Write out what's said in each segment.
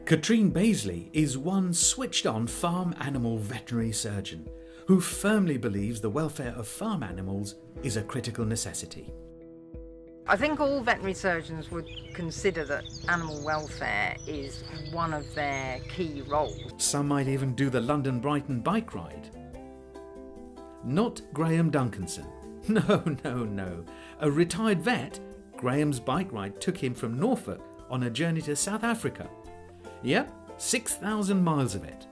Katrine Bazeley is one switched-on farm animal veterinary surgeon who firmly believes the welfare of farm animals is a critical necessity. I think all veterinary surgeons would consider that animal welfare is one of their key roles. Some might even do the London-Brighton bike ride. Not Graham Duncanson. No. A retired vet, Graham's bike ride took him from Norfolk on a journey to South Africa. Yep, 6,000 miles of it.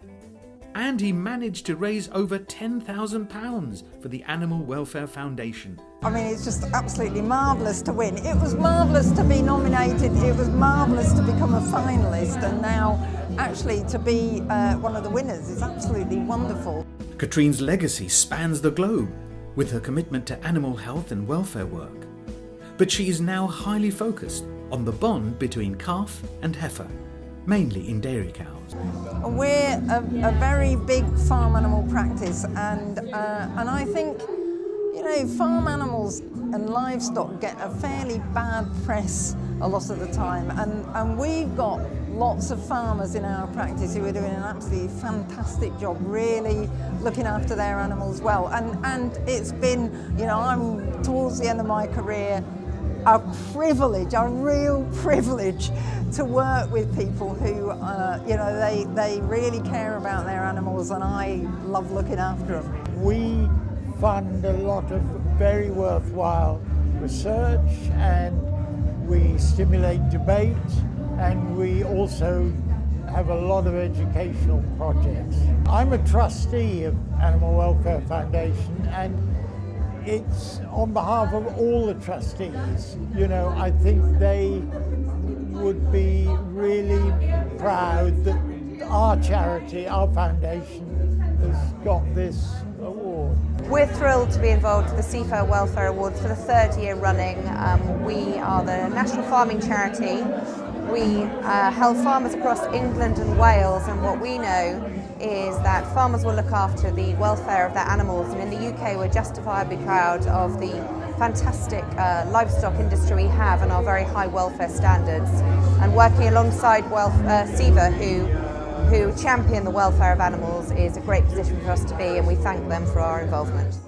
And he managed to raise over £10,000 for the Animal Welfare Foundation. I mean, it's just absolutely marvellous to win. It was marvellous to be nominated, it was marvellous to become a finalist, and now actually to be one of the winners is absolutely wonderful. Katrine's legacy spans the globe with her commitment to animal health and welfare work. But she is now highly focused on the bond between calf and heifer, mainly in dairy cows. We're a very big farm animal practice, and I think, you know, farm animals and livestock get a fairly bad press a lot of the time, and we've got lots of farmers in our practice who are doing an absolutely fantastic job, really looking after their animals well. And it's been, you know, I'm towards the end of my career, a privilege, a real privilege to work with people who, you know, they really care about their animals, and I love looking after them. We fund a lot of very worthwhile research, and we stimulate debate, and we also have a lot of educational projects. I'm a trustee of Animal Welfare Foundation, and it's on behalf of all the trustees. You know, I think they would be really proud that our charity, our foundation, has got this award. We're thrilled to be involved with the Ceva Welfare Awards for the third year running. We are the national farming charity. We help farmers across England and Wales, and what we know is that farmers will look after the welfare of their animals, and in the UK we're justifiably proud of the fantastic livestock industry we have and our very high welfare standards, and working alongside Ceva, who champion the welfare of animals, is a great position for us to be, and we thank them for our involvement.